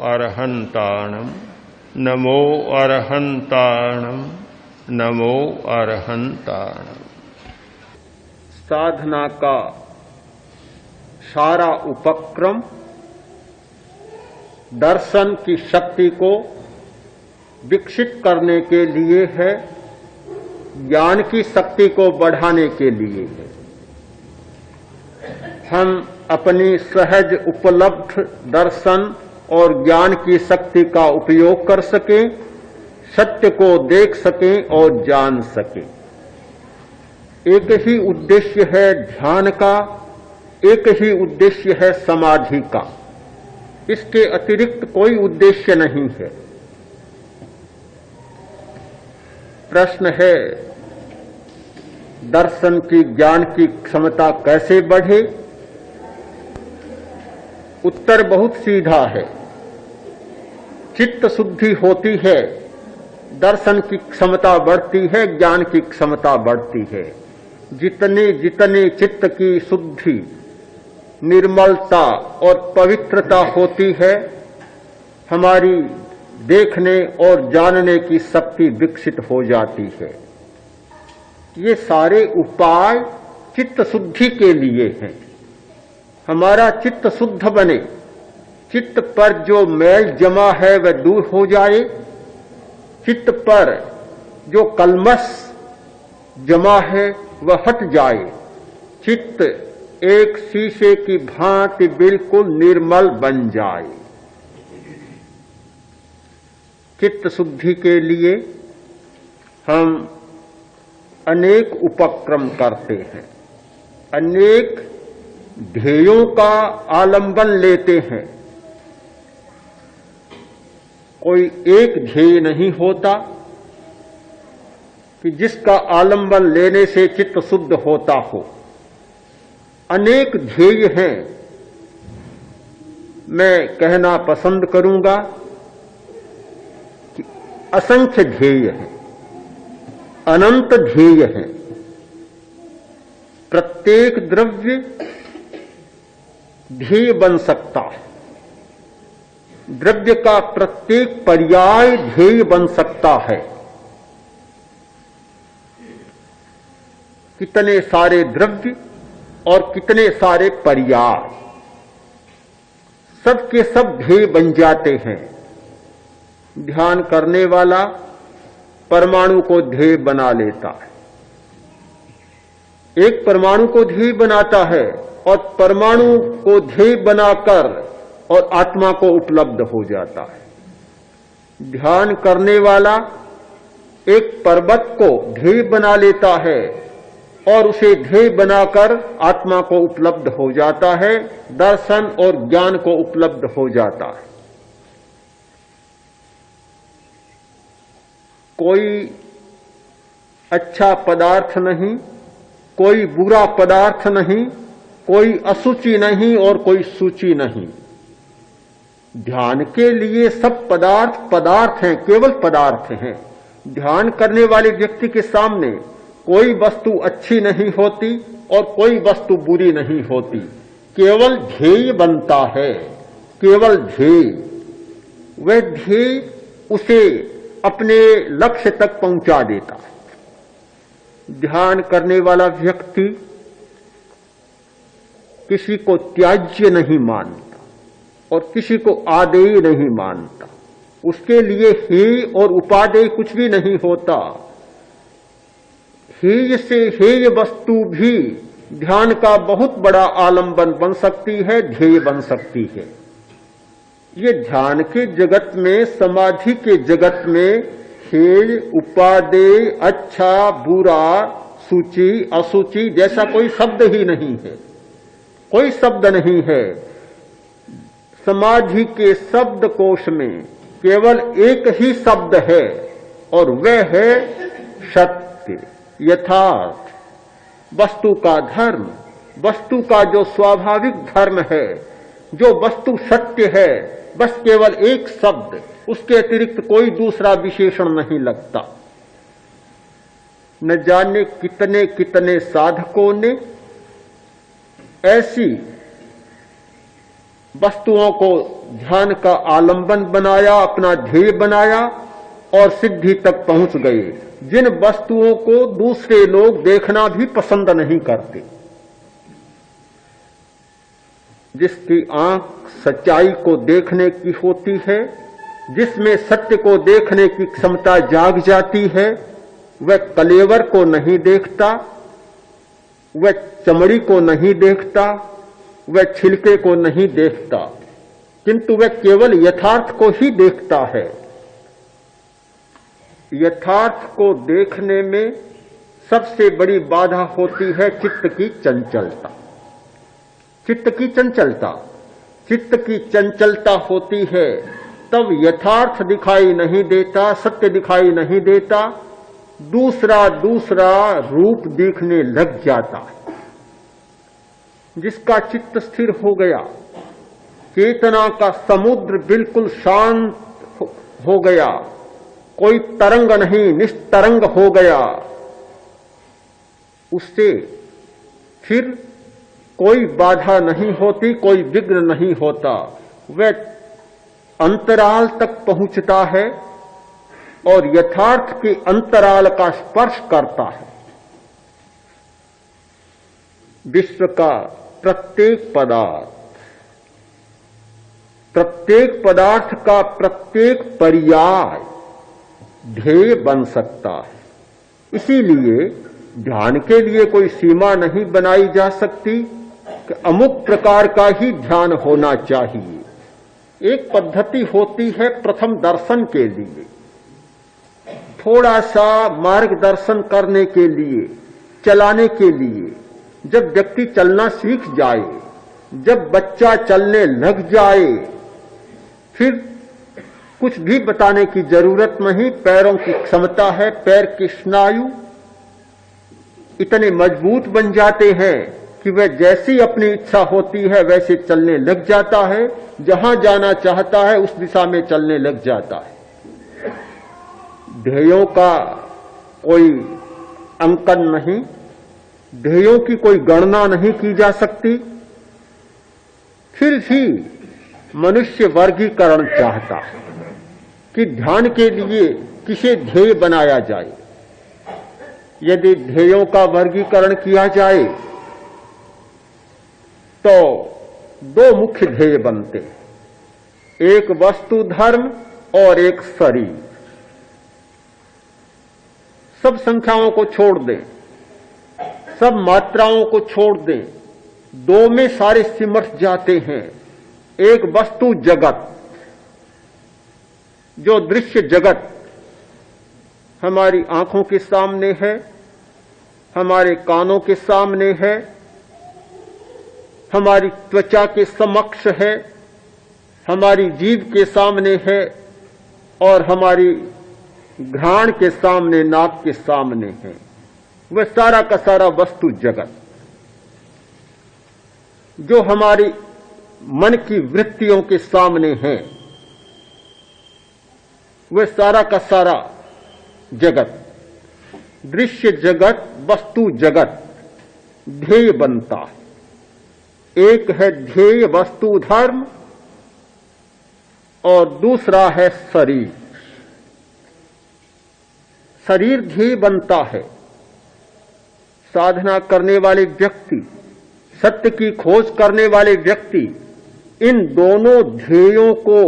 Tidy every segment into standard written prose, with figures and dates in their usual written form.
अरहन्ताणं नमो अरहन्ताणं नमो अरहन्ताणं। साधना का सारा उपक्रम दर्शन की शक्ति को विकसित करने के लिए है, ज्ञान की शक्ति को बढ़ाने के लिए है। हम अपनी सहज उपलब्ध दर्शन और ज्ञान की शक्ति का उपयोग कर सकें, सत्य को देख सकें और जान सकें। एक ही उद्देश्य है ध्यान का, एक ही उद्देश्य है समाधि का। इसके अतिरिक्त कोई उद्देश्य नहीं है। प्रश्न है, दर्शन की ज्ञान की क्षमता कैसे बढ़े? उत्तर बहुत सीधा है। चित्त शुद्धि होती है, दर्शन की क्षमता बढ़ती है, ज्ञान की क्षमता बढ़ती है। जितने जितने चित्त की शुद्धि, निर्मलता और पवित्रता होती है, हमारी देखने और जानने की शक्ति विकसित हो जाती है। ये सारे उपाय चित्त शुद्धि के लिए हैं। हमारा चित्त शुद्ध बने, चित्त पर जो मैल जमा है वह दूर हो जाए, चित्त पर जो कलमश जमा है वह हट जाए, चित्त एक शीशे की भांति बिल्कुल निर्मल बन जाए। चित्त शुद्धि के लिए हम अनेक उपक्रम करते हैं, अनेक ध्येयों का आलंबन लेते हैं। कोई एक ध्येय नहीं होता कि जिसका आलंबन लेने से चित्त शुद्ध होता हो। अनेक ध्येय हैं। मैं कहना पसंद करूंगा कि असंख्य ध्येय हैं, अनंत ध्येय हैं। प्रत्येक द्रव्य ध्येय बन सकता है, द्रव्य का प्रत्येक पर्याय ध्येय बन सकता है। कितने सारे द्रव्य और कितने सारे पर्याय, सब के सब ध्येय बन जाते हैं। ध्यान करने वाला परमाणु को ध्येय बना लेता है, एक परमाणु को ध्येय बनाता है और परमाणु को ध्येय बनाकर और आत्मा को उपलब्ध हो जाता है। ध्यान करने वाला एक पर्वत को ध्येय बना लेता है और उसे ध्येय बनाकर आत्मा को उपलब्ध हो जाता है, दर्शन और ज्ञान को उपलब्ध हो जाता है। कोई अच्छा पदार्थ नहीं, कोई बुरा पदार्थ नहीं, कोई अशुचि नहीं और कोई सूचि नहीं। ध्यान के लिए सब पदार्थ पदार्थ हैं, केवल पदार्थ हैं। ध्यान करने वाले व्यक्ति के सामने कोई वस्तु अच्छी नहीं होती और कोई वस्तु बुरी नहीं होती, केवल ध्येय बनता है, केवल ध्येय। वह ध्येय उसे अपने लक्ष्य तक पहुंचा देता है। ध्यान करने वाला व्यक्ति किसी को त्याज्य नहीं मानता और किसी को आदेय नहीं मानता। उसके लिए हेय और उपादेय कुछ भी नहीं होता। हेय से हेय वस्तु भी ध्यान का बहुत बड़ा आलंबन बन सकती है, ध्येय बन सकती है। ये ध्यान के जगत में, समाधि के जगत में हेय, उपादेय, अच्छा, बुरा, सूचि, असूचि जैसा कोई शब्द ही नहीं है, कोई शब्द नहीं है। समाधि के शब्द कोश में केवल एक ही शब्द है और वह है सत्य, यथार्थ, वस्तु का धर्म, वस्तु का जो स्वाभाविक धर्म है, जो वस्तु सत्य है, बस केवल एक शब्द, उसके अतिरिक्त कोई दूसरा विशेषण नहीं लगता। न जाने कितने कितने साधकों ने ऐसी वस्तुओं को ध्यान का आलंबन बनाया, अपना ध्येय बनाया और सिद्धि तक पहुंच गए, जिन वस्तुओं को दूसरे लोग देखना भी पसंद नहीं करते। जिसकी आंख सच्चाई को देखने की होती है, जिसमें सत्य को देखने की क्षमता जाग जाती है, वह कलेवर को नहीं देखता, वह चमड़ी को नहीं देखता, वह छिलके को नहीं देखता, किंतु वह केवल यथार्थ को ही देखता है। यथार्थ को देखने में सबसे बड़ी बाधा होती है चित्त की चंचलता। चित्त की चंचलता, चित्त की चंचलता होती है तब यथार्थ दिखाई नहीं देता, सत्य दिखाई नहीं देता, दूसरा दूसरा रूप दिखने लग जाता है। जिसका चित्त स्थिर हो गया, चेतना का समुद्र बिल्कुल शांत हो गया, कोई तरंग नहीं, निस्तरंग हो गया, उससे फिर कोई बाधा नहीं होती, कोई विघ्न नहीं होता। वह अंतराल तक पहुंचता है और यथार्थ के अंतराल का स्पर्श करता है। विश्व का प्रत्येक पदार्थ का प्रत्येक पर्याय ध्येय बन सकता है। इसीलिए ध्यान के लिए कोई सीमा नहीं बनाई जा सकती कि अमुक प्रकार का ही ध्यान होना चाहिए। एक पद्धति होती है प्रथम दर्शन के लिए, थोड़ा सा मार्गदर्शन करने के लिए, चलाने के लिए। जब व्यक्ति चलना सीख जाए, जब बच्चा चलने लग जाए, फिर कुछ भी बताने की जरूरत नहीं। पैरों की क्षमता है, पैर के स्नायु इतने मजबूत बन जाते हैं कि वह जैसी अपनी इच्छा होती है वैसे चलने लग जाता है, जहां जाना चाहता है उस दिशा में चलने लग जाता है। ध्येयों का कोई अंकन नहीं, ध्येयों की कोई गणना नहीं की जा सकती, फिर भी मनुष्य वर्गीकरण चाहता है कि ध्यान के लिए किसे ध्येय बनाया जाए। यदि ध्येयों का वर्गीकरण किया जाए तो दो मुख्य ध्येय बनते हैं, एक वस्तु धर्म और एक शरीर। सब संख्याओं को छोड़ दें, सब मात्राओं को छोड़ दें, दो में सारे सिमट जाते हैं। एक वस्तु जगत, जो दृश्य जगत हमारी आंखों के सामने है, हमारे कानों के सामने है, हमारी त्वचा के समक्ष है, हमारी जीभ के सामने है और हमारी घ्राण के सामने, नाक के सामने है। वह सारा का सारा वस्तु जगत जो हमारी मन की वृत्तियों के सामने है, वह सारा का सारा जगत, दृश्य जगत, वस्तु जगत ध्येय बनता है। एक है ध्येय वस्तु धर्म और दूसरा है शरीर। शरीर ध्येय बनता है। साधना करने वाले व्यक्ति, सत्य की खोज करने वाले व्यक्ति इन दोनों ध्येयों को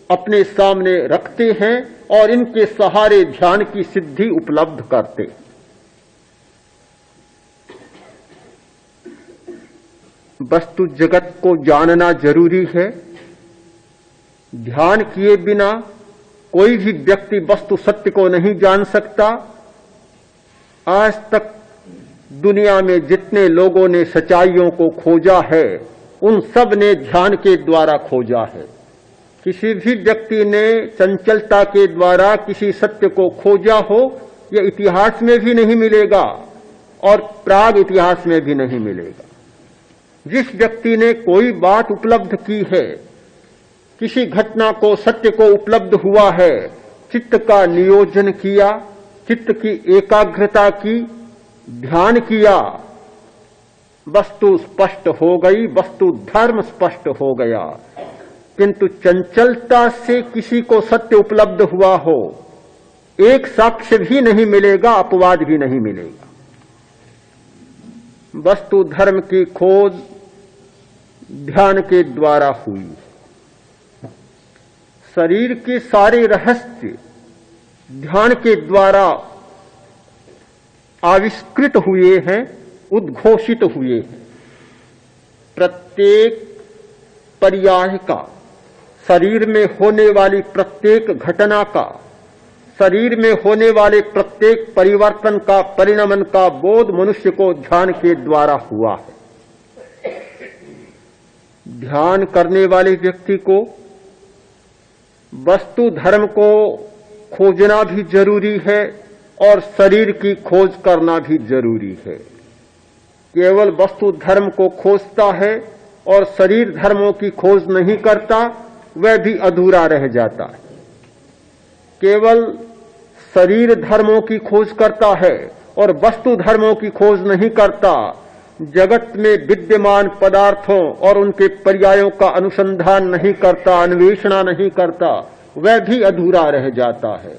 अपने सामने रखते हैं और इनके सहारे ध्यान की सिद्धि उपलब्ध करते हैं। वस्तु जगत को जानना जरूरी है। ध्यान किए बिना कोई भी व्यक्ति वस्तु सत्य को नहीं जान सकता। आज तक दुनिया में जितने लोगों ने सच्चाइयों को खोजा है, उन सब ने ध्यान के द्वारा खोजा है। किसी भी व्यक्ति ने चंचलता के द्वारा किसी सत्य को खोजा हो, यह इतिहास में भी नहीं मिलेगा और प्राग इतिहास में भी नहीं मिलेगा। जिस व्यक्ति ने कोई बात उपलब्ध की है, किसी घटना को, सत्य को उपलब्ध हुआ है, चित्त का नियोजन किया, चित्त की एकाग्रता की, ध्यान किया, वस्तु स्पष्ट हो गई, वस्तु धर्म स्पष्ट हो गया, किंतु चंचलता से किसी को सत्य उपलब्ध हुआ हो, एक साक्ष्य भी नहीं मिलेगा, अपवाद भी नहीं मिलेगा। वस्तु धर्म की खोज ध्यान के द्वारा हुई। शरीर के सारे रहस्य ध्यान के द्वारा आविष्कृत हुए हैं, उद्घोषित हुए हैं। प्रत्येक पर्याय का, शरीर में होने वाली प्रत्येक घटना का, शरीर में होने वाले प्रत्येक परिवर्तन का, परिणमन का बोध मनुष्य को ध्यान के द्वारा हुआ है। ध्यान करने वाले व्यक्ति को वस्तु धर्म को खोजना भी जरूरी है और शरीर की खोज करना भी जरूरी है। केवल वस्तु धर्म को खोजता है और शरीर धर्मों की खोज नहीं करता, वह भी अधूरा रह जाता है। केवल शरीर धर्मों की खोज करता है और वस्तु धर्मों की खोज नहीं करता, जगत में विद्यमान पदार्थों और उनके पर्यायों का अनुसंधान नहीं करता, अन्वेषणा नहीं करता, वह भी अधूरा रह जाता है।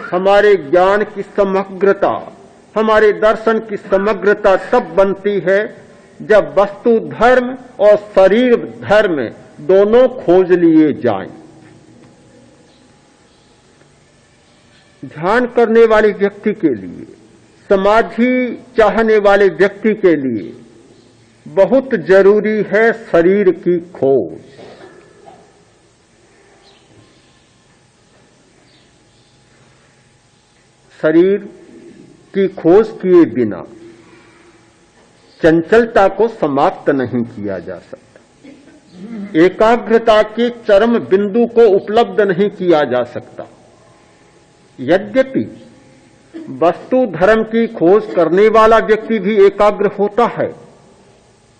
हमारे ज्ञान की समग्रता, हमारे दर्शन की समग्रता तब बनती है जब वस्तु धर्म और शरीर धर्म दोनों खोज लिए जाएं। ध्यान करने वाले व्यक्ति के लिए, समाधि चाहने वाले व्यक्ति के लिए बहुत जरूरी है शरीर की खोज। शरीर की खोज किए बिना चंचलता को समाप्त नहीं किया जा सकता, एकाग्रता के चरम बिंदु को उपलब्ध नहीं किया जा सकता। यद्यपि वस्तु धर्म की खोज करने वाला व्यक्ति भी एकाग्र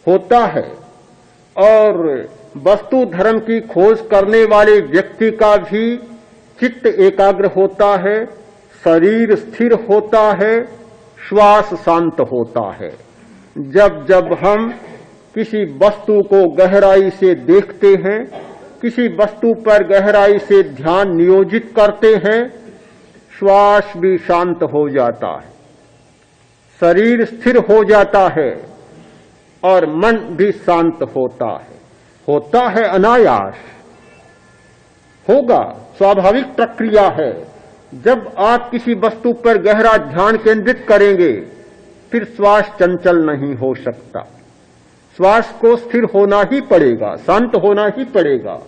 होता है और वस्तु धर्म की खोज करने वाले व्यक्ति का भी चित्त एकाग्र होता है, शरीर स्थिर होता है, श्वास शांत होता है। जब जब हम किसी वस्तु को गहराई से देखते हैं, किसी वस्तु पर गहराई से ध्यान नियोजित करते हैं, श्वास भी शांत हो जाता है, शरीर स्थिर हो जाता है और मन भी शांत होता है अनायास, होगा, स्वाभाविक प्रक्रिया है। जब आप किसी वस्तु पर गहरा ध्यान केंद्रित करेंगे, फिर श्वास चंचल नहीं हो सकता, श्वास को स्थिर होना ही पड़ेगा, शांत होना ही पड़ेगा।